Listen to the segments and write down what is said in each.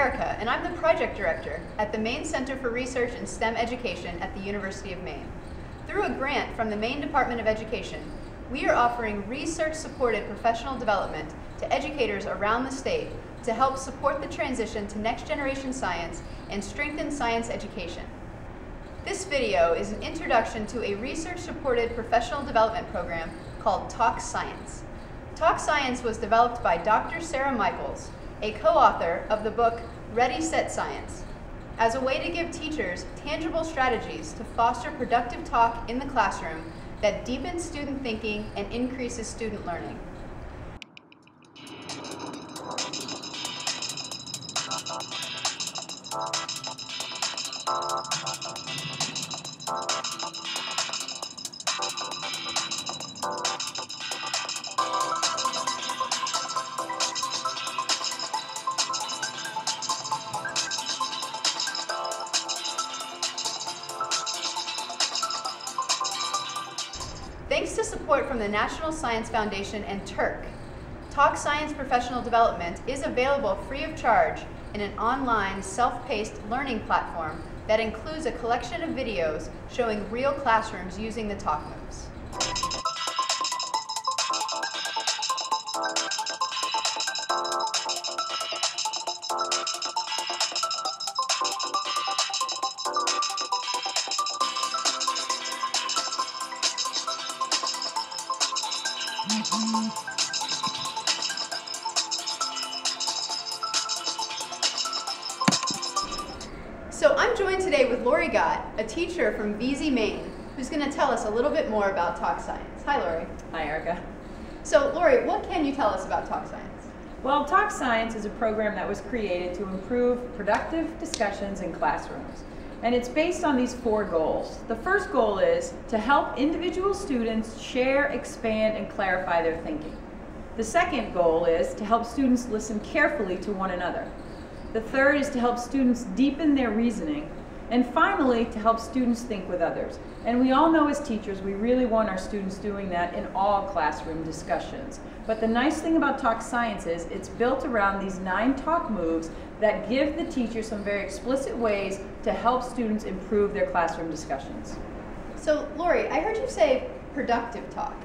Erica, and I'm the Project Director at the Maine Center for Research in STEM Education at the University of Maine. Through a grant from the Maine Department of Education, we are offering research-supported professional development to educators around the state to help support the transition to next-generation science and strengthen science education. This video is an introduction to a research-supported professional development program called Talk Science. Talk Science was developed by Dr. Sarah Michaels, a co-author of the book Ready, Set, Science, as a way to give teachers tangible strategies to foster productive talk in the classroom that deepens student thinking and increases student learning. Thanks to support from the National Science Foundation and Turk, Talk Science Professional Development is available free of charge in an online, self-paced learning platform that includes a collection of videos showing real classrooms using the talk moves. So I'm joined today with Lori Gott, a teacher from VZ, Maine, who's going to tell us a little bit more about Talk Science. Hi, Lori. Hi, Erica. So, Lori, what can you tell us about Talk Science? Well, Talk Science is a program that was created to improve productive discussions in classrooms. And it's based on these 4 goals. The first goal is to help individual students share, expand, and clarify their thinking. The second goal is to help students listen carefully to one another. The third is to help students deepen their reasoning. And finally, to help students think with others. And we all know as teachers, we really want our students doing that in all classroom discussions. But the nice thing about Talk Science is it's built around these 9 talk moves that give the teacher some very explicit ways to help students improve their classroom discussions. So, Lori, I heard you say productive talk.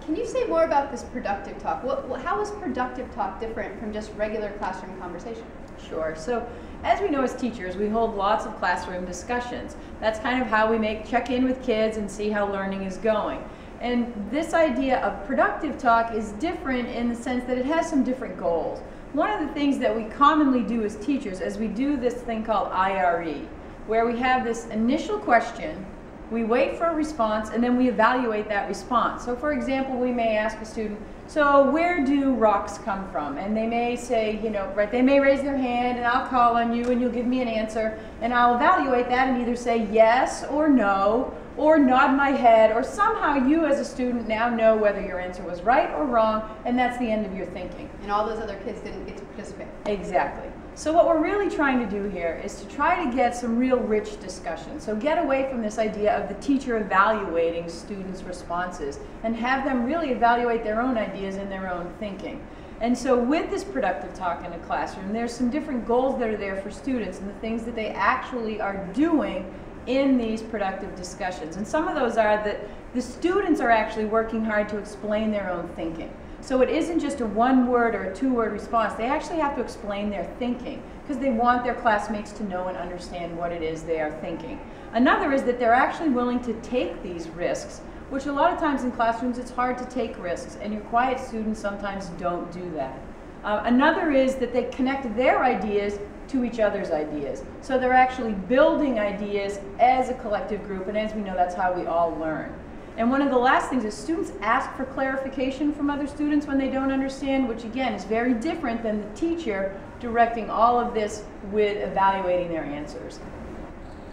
Can you say more about this productive talk? How is productive talk different from just regular classroom conversation? Sure. So, as we know as teachers, we hold lots of classroom discussions. That's kind of how we check in with kids and see how learning is going. And this idea of productive talk is different in the sense that it has some different goals. One of the things that we commonly do as teachers is we do this thing called IRE, where we have this initial question, we wait for a response, and then we evaluate that response. So for example, we may ask a student, so where do rocks come from? And they may say, right, they may raise their hand and I'll call on you and you'll give me an answer, and I'll evaluate that and either say yes or no, or nod my head, or somehow you as a student now know whether your answer was right or wrong, and that's the end of your thinking. And all those other kids didn't get to participate. Exactly. So what we're really trying to do here is to try to get some real rich discussion. So get away from this idea of the teacher evaluating students' responses and have them really evaluate their own ideas and their own thinking. And so with this productive talk in a classroom, there's some different goals that are there for students and the things that they actually are doing in these productive discussions. And some of those are that the students are actually working hard to explain their own thinking. So it isn't just a 1-word or a 2-word response. They actually have to explain their thinking because they want their classmates to know and understand what it is they are thinking. Another is that they're actually willing to take these risks, which a lot of times in classrooms it's hard to take risks, and your quiet students sometimes don't do that. Another is that they connect their ideas to each other's ideas. So they're actually building ideas as a collective group, and as we know, that's how we all learn. And one of the last things is students ask for clarification from other students when they don't understand, which again is very different than the teacher directing all of this with evaluating their answers.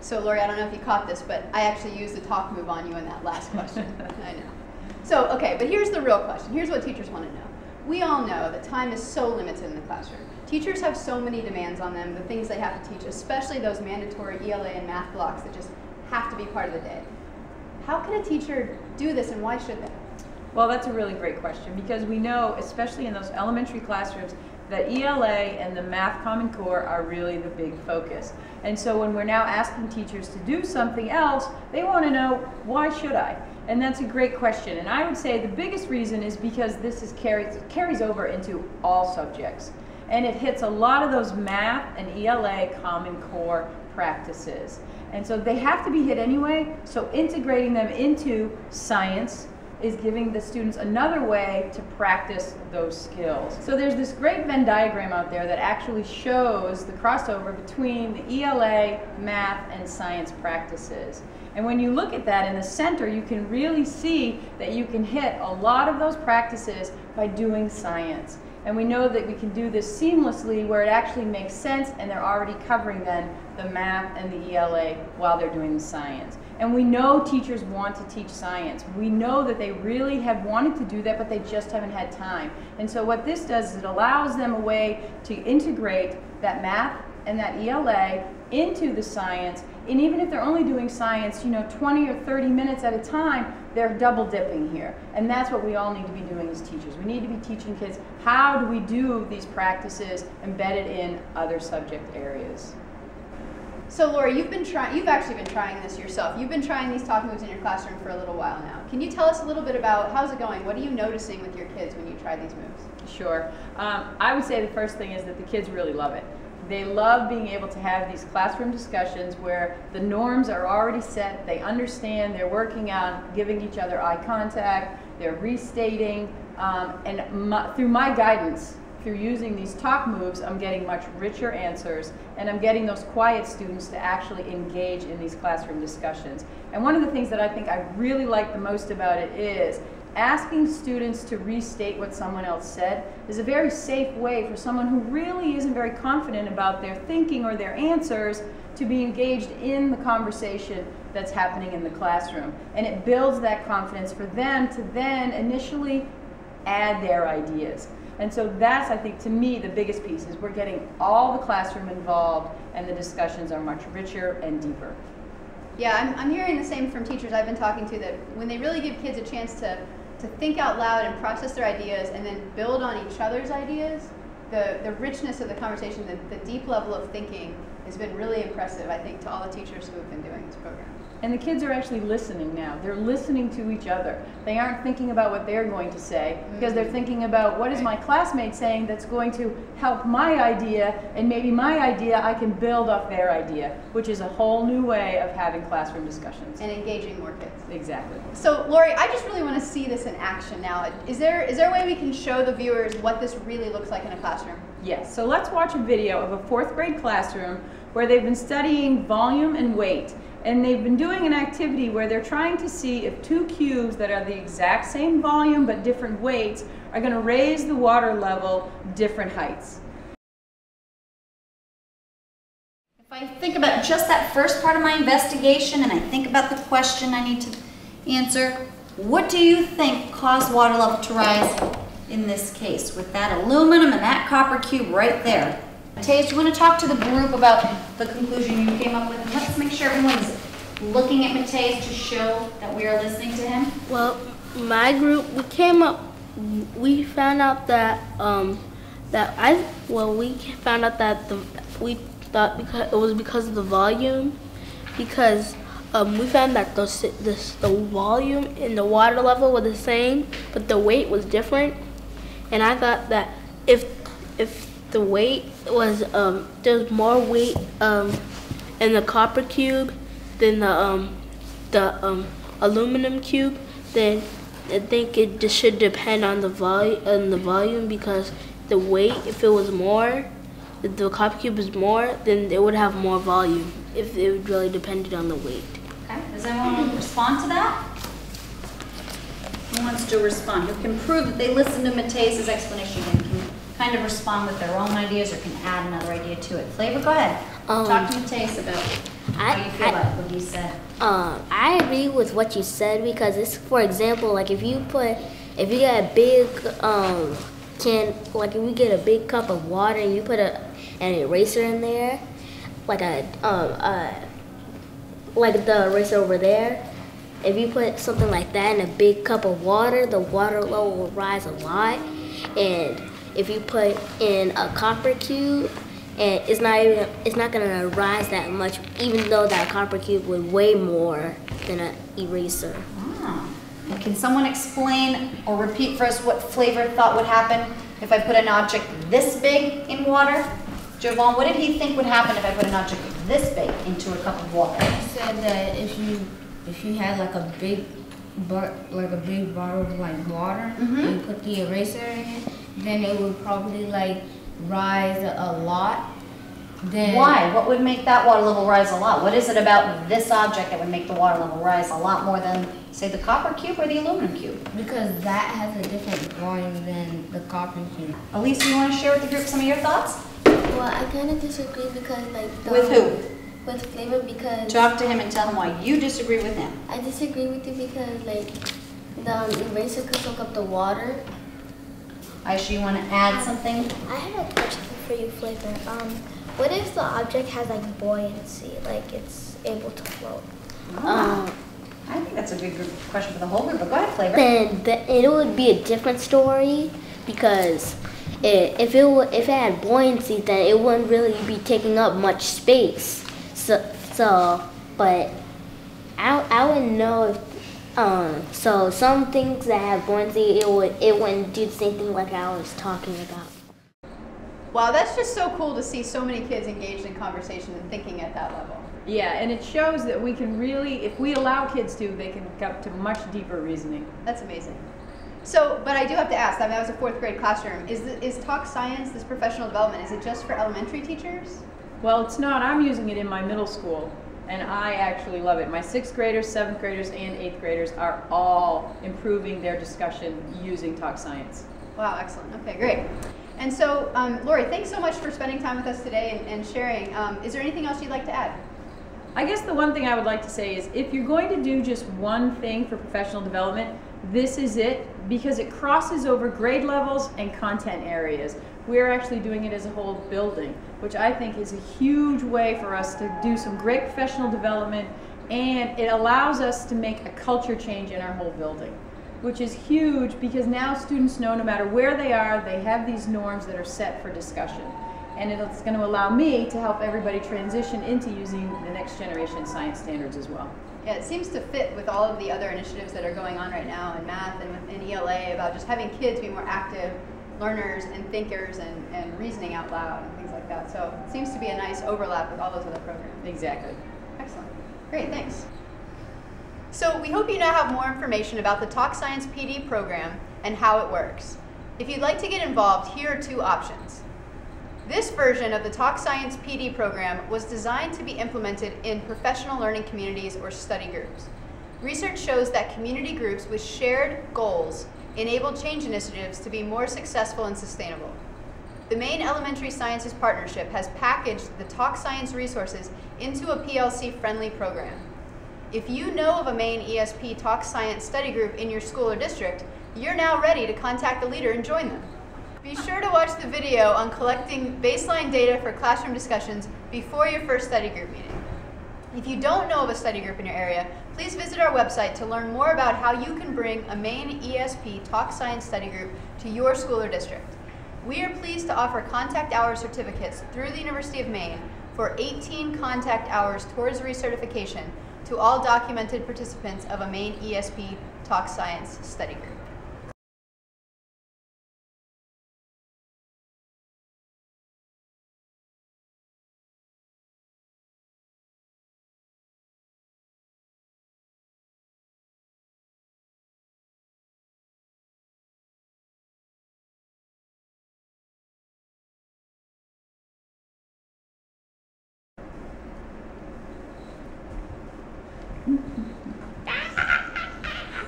So Lori, I don't know if you caught this, but I actually used the talk move on you in that last question. I know. So, okay, but here's the real question. Here's what teachers want to know. We all know that time is so limited in the classroom. Teachers have so many demands on them, the things they have to teach, especially those mandatory ELA and math blocks that just have to be part of the day. How can a teacher do this, and why should they? Well, that's a really great question, because we know, especially in those elementary classrooms, the ELA and the Math Common Core are really the big focus. And so when we're now asking teachers to do something else, they want to know, why should I? And that's a great question. And I would say the biggest reason is because this carries over into all subjects. And it hits a lot of those math and ELA Common Core practices. And so they have to be hit anyway, so integrating them into science is giving the students another way to practice those skills. So there's this great Venn diagram out there that actually shows the crossover between the ELA, math, and science practices. And when you look at that in the center, you can really see that you can hit a lot of those practices by doing science. And we know that we can do this seamlessly where it actually makes sense and they're already covering then the math and the ELA while they're doing the science. And we know teachers want to teach science. We know that they really have wanted to do that, but they just haven't had time. And so what this does is it allows them a way to integrate that math and that ELA into the science. And even if they're only doing science, 20 or 30 minutes at a time, they're double dipping here. And that's what we all need to be doing as teachers. We need to be teaching kids, how do we do these practices embedded in other subject areas. So Lori, you've actually been trying this yourself. You've been trying these talk moves in your classroom for a little while now. Can you tell us a little bit about how's it going? What are you noticing with your kids when you try these moves? Sure. I would say the first thing is that the kids really love it. They love being able to have these classroom discussions where the norms are already set, they understand, they're working on giving each other eye contact, they're restating, and through my guidance, through using these talk moves, I'm getting much richer answers, and I'm getting those quiet students to actually engage in these classroom discussions. And one of the things that I think I really like the most about it is asking students to restate what someone else said is a very safe way for someone who really isn't very confident about their thinking or their answers to be engaged in the conversation that's happening in the classroom. And it builds that confidence for them to then initially add their ideas. And so that's, I think, to me, the biggest piece is we're getting all the classroom involved and the discussions are much richer and deeper. Yeah, I'm hearing the same from teachers I've been talking to, that when they really give kids a chance to think out loud and process their ideas and then build on each other's ideas, the richness of the conversation, the deep level of thinking has been really impressive, I think, to all the teachers who have been doing this program. And the kids are actually listening now. They're listening to each other. They aren't thinking about what they're going to say, because they're thinking about what is my classmate saying that's going to help my idea, and maybe my idea I can build off their idea, which is a whole new way of having classroom discussions. And engaging more kids. Exactly. So Lori, I just really want to see this in action now. Is there a way we can show the viewers what this really looks like in a classroom? Yes, so let's watch a video of a 4th grade classroom where they've been studying volume and weight. And they've been doing an activity where they're trying to see if 2 cubes that are the exact same volume but different weights are going to raise the water level different heights. If I think about just that first part of my investigation and I think about the question I need to answer, what do you think caused water level to rise in this case with that aluminum and that copper cube right there? Taze, do you want to talk to the group about the conclusion you came up with? And let's make sure everyone's looking at Taze to show that we are listening to him. Well, my group, we found out that we thought because it was because of the volume, because we found that the volume and the water level were the same, but the weight was different. And I thought that if the weight was there's more weight in the copper cube than the aluminum cube, then I think it just should depend on the volume, because the weight, if it was more, if the copper cube is more, then it would have more volume if it really depended on the weight. Okay, does anyone want to respond to that? Who wants to respond? Who can prove that they listened to Taze's explanation and can kind of respond with their own ideas or can add another idea to it? Flavor, go ahead. Talk to Taze about how you feel about what he said. I agree with what you said, because it's, for example, like if you get a big if we get a big cup of water and you put an eraser in there, like the eraser over there, if you put something like that in a big cup of water, the water level will rise a lot. And if you put in a copper cube, and it's not gonna rise that much, even though that copper cube would weigh more than an eraser. Ah. And can someone explain or repeat for us what Flavor thought would happen if I put an object this big in water? Jovan, what did he think would happen if I put an object this big into a cup of water? He said that if you had like a big bottle of like water, and you put the eraser in it, then it would probably like rise a lot. Then Why? What would make that water level rise a lot? What is it about this object that would make the water level rise a lot more than, say, the copper cube or the aluminum cube? because that has a different volume than the copper cube. Elisa, you want to share with the group some of your thoughts? Well, I kind of disagree because With who? With Flavor because Talk to him and tell him why you disagree with him. I disagree with you because the eraser could soak up the water. Aisha, you want to add something? I have a question for you, Flavor. What if the object has buoyancy, like it's able to float? I think that's a good question for the whole group, but go ahead, Flavor. Then it would be a different story because if it had buoyancy, then it wouldn't really be taking up much space. But I wouldn't know if so some things that have buoyancy, it wouldn't do the same thing like I was talking about. Wow, that's just so cool to see so many kids engaged in conversation and thinking at that level. Yeah, and it shows that we can really, if we allow kids to, they can get to much deeper reasoning. That's amazing. So, but I do have to ask, that was a 4th grade classroom. Is Talk Science, this professional development, is it just for elementary teachers? Well, it's not. I'm using it in my middle school, and I actually love it. My 6th graders, 7th graders, and 8th graders are all improving their discussion using Talk Science. Wow, excellent. Okay, great. And so, Lori, thanks so much for spending time with us today and sharing. Is there anything else you'd like to add? I guess the one thing I would like to say is if you're going to do just one thing for professional development, this is it, because it crosses over grade levels and content areas. We're actually doing it as a whole building, which I think is a huge way for us to do some great professional development, and it allows us to make a culture change in our whole building, which is huge because now students know no matter where they are, they have these norms that are set for discussion. And it's going to allow me to help everybody transition into using the next generation science standards as well. Yeah, it seems to fit with all of the other initiatives that are going on right now in math and within ELA about just having kids be more active learners and thinkers and reasoning out loud and things like that. So it seems to be a nice overlap with all those other programs. Exactly. Excellent. Great, thanks. So we hope you now have more information about the Talk Science PD program and how it works. If you'd like to get involved, here are 2 options. This version of the Talk Science PD program was designed to be implemented in professional learning communities or study groups. Research shows that community groups with shared goals enable change initiatives to be more successful and sustainable. The Maine Elementary Sciences Partnership has packaged the Talk Science resources into a PLC-friendly program. If you know of a MaineESP Talk Science study group in your school or district, you're now ready to contact the leader and join them. Be sure to watch the video on collecting baseline data for classroom discussions before your first study group meeting. If you don't know of a study group in your area, please visit our website to learn more about how you can bring a MaineESP Talk Science study group to your school or district. We are pleased to offer contact hour certificates through the University of Maine for 18 contact hours towards recertification to all documented participants of a MaineESP Talk Science study group.